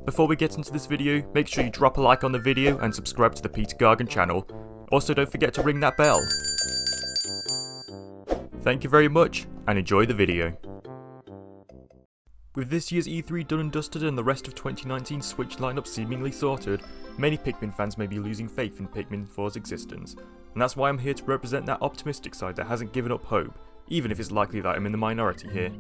Before we get into this video, make sure you drop a like on the video and subscribe to the Peter Gargan channel. Also don't forget to ring that bell. Thank you very much, and enjoy the video. With this year's E3 done and dusted and the rest of 2019's Switch lineup seemingly sorted, many Pikmin fans may be losing faith in Pikmin 4's existence, and that's why I'm here to represent that optimistic side that hasn't given up hope, even if it's likely that I'm in the minority here.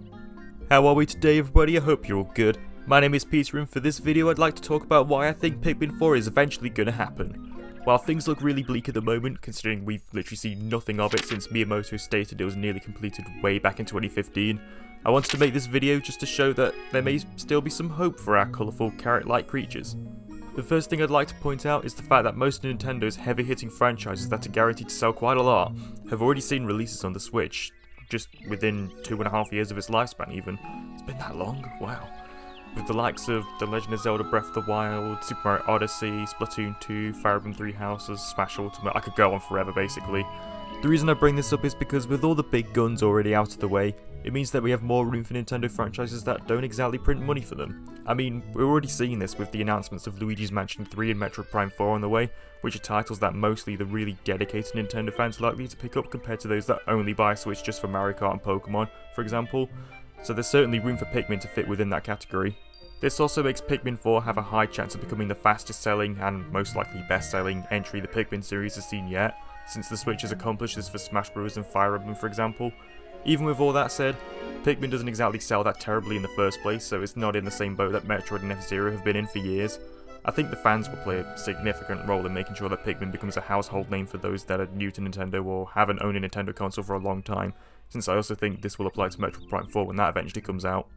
How are we today, everybody? I hope you're all good. My name is Peter, and for this video I'd like to talk about why I think Pikmin 4 is eventually gonna happen. While things look really bleak at the moment, considering we've literally seen nothing of it since Miyamoto stated it was nearly completed way back in 2015, I wanted to make this video just to show that there may still be some hope for our colourful carrot-like creatures. The first thing I'd like to point out is the fact that most of Nintendo's heavy-hitting franchises that are guaranteed to sell quite a lot have already seen releases on the Switch, just within 2.5 years of its lifespan even. It's been that long? Wow. With the likes of The Legend of Zelda Breath of the Wild, Super Mario Odyssey, Splatoon 2, Fire Emblem 3 Houses, Smash Ultimate, I could go on forever basically. The reason I bring this up is because with all the big guns already out of the way, it means that we have more room for Nintendo franchises that don't exactly print money for them. I mean, we're already seeing this with the announcements of Luigi's Mansion 3 and Metroid Prime 4 on the way, which are titles that mostly the really dedicated Nintendo fans are likely to pick up compared to those that only buy a Switch just for Mario Kart and Pokemon, for example. So there's certainly room for Pikmin to fit within that category. This also makes Pikmin 4 have a high chance of becoming the fastest selling and most likely best selling entry the Pikmin series has seen yet, since the Switch has accomplished this for Smash Bros and Fire Emblem for example. Even with all that said, Pikmin doesn't exactly sell that terribly in the first place, so it's not in the same boat that Metroid and F-Zero have been in for years. I think the fans will play a significant role in making sure that Pikmin becomes a household name for those that are new to Nintendo or haven't owned a Nintendo console for a long time, since I also think this will apply to Metroid Prime 4 when that eventually comes out.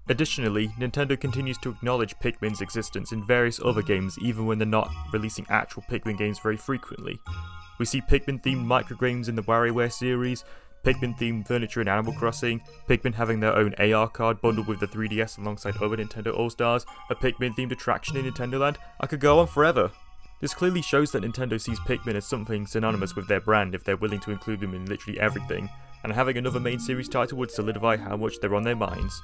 Additionally, Nintendo continues to acknowledge Pikmin's existence in various other games even when they're not releasing actual Pikmin games very frequently. We see Pikmin-themed microgames in the WarioWare series, Pikmin-themed furniture in Animal Crossing, Pikmin having their own AR card bundled with the 3DS alongside other Nintendo All-Stars, a Pikmin-themed attraction in Nintendo Land. I could go on forever. This clearly shows that Nintendo sees Pikmin as something synonymous with their brand if they're willing to include them in literally everything, and having another main series title would solidify how much they're on their minds.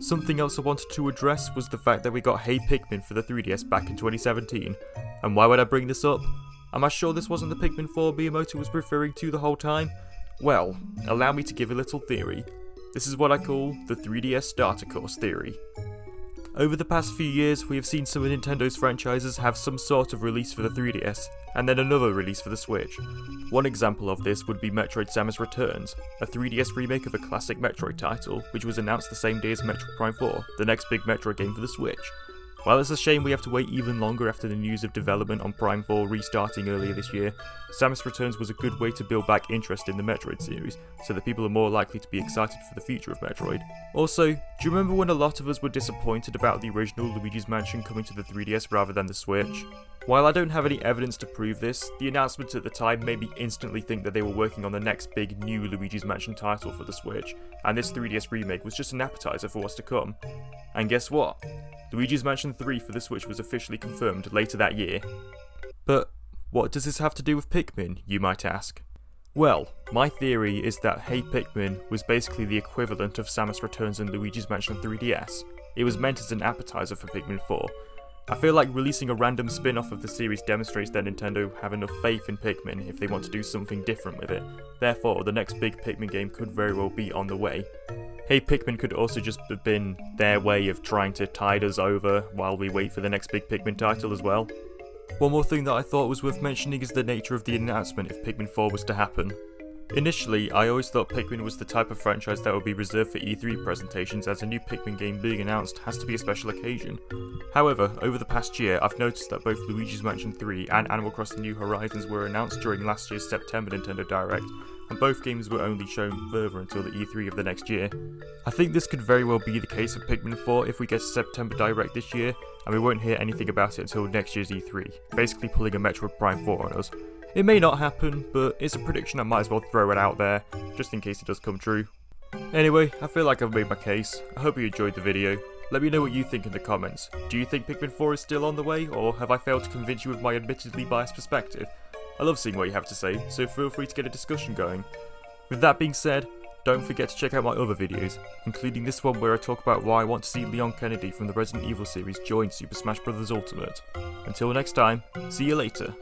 Something else I wanted to address was the fact that we got Hey Pikmin for the 3DS back in 2017. And why would I bring this up? Am I sure this wasn't the Pikmin 4 Miyamoto was referring to the whole time? Well, allow me to give a little theory. This is what I call the 3DS starter course theory. Over the past few years, we have seen some of Nintendo's franchises have some sort of release for the 3DS, and then another release for the Switch. One example of this would be Metroid Samus Returns, a 3DS remake of a classic Metroid title, which was announced the same day as Metroid Prime 4, the next big Metroid game for the Switch. While it's a shame we have to wait even longer after the news of development on Prime 4 restarting earlier this year, Samus Returns was a good way to build back interest in the Metroid series, so that people are more likely to be excited for the future of Metroid. Also, do you remember when a lot of us were disappointed about the original Luigi's Mansion coming to the 3DS rather than the Switch? While I don't have any evidence to prove this, the announcement at the time made me instantly think that they were working on the next big new Luigi's Mansion title for the Switch, and this 3DS remake was just an appetizer for what's to come. And guess what? Luigi's Mansion 3 for the Switch was officially confirmed later that year. But what does this have to do with Pikmin, you might ask? Well, my theory is that Hey Pikmin was basically the equivalent of Samus Returns and Luigi's Mansion 3DS. It was meant as an appetizer for Pikmin 4. I feel like releasing a random spin-off of the series demonstrates that Nintendo have enough faith in Pikmin if they want to do something different with it. Therefore, the next big Pikmin game could very well be on the way. Hey Pikmin could also just have been their way of trying to tide us over while we wait for the next big Pikmin title as well. One more thing that I thought was worth mentioning is the nature of the announcement if Pikmin 4 was to happen. Initially, I always thought Pikmin was the type of franchise that would be reserved for E3 presentations, as a new Pikmin game being announced has to be a special occasion. However, over the past year, I've noticed that both Luigi's Mansion 3 and Animal Crossing New Horizons were announced during last year's September Nintendo Direct, and both games were only shown further until the E3 of the next year. I think this could very well be the case with Pikmin 4 if we get a September Direct this year, and we won't hear anything about it until next year's E3, basically pulling a Metroid Prime 4 on us. It may not happen, but it's a prediction I might as well throw it out there, just in case it does come true. Anyway, I feel like I've made my case. I hope you enjoyed the video. Let me know what you think in the comments. Do you think Pikmin 4 is still on the way, or have I failed to convince you with my admittedly biased perspective? I love seeing what you have to say, so feel free to get a discussion going. With that being said, don't forget to check out my other videos, including this one where I talk about why I want to see Leon Kennedy from the Resident Evil series join Super Smash Bros. Ultimate. Until next time, see you later.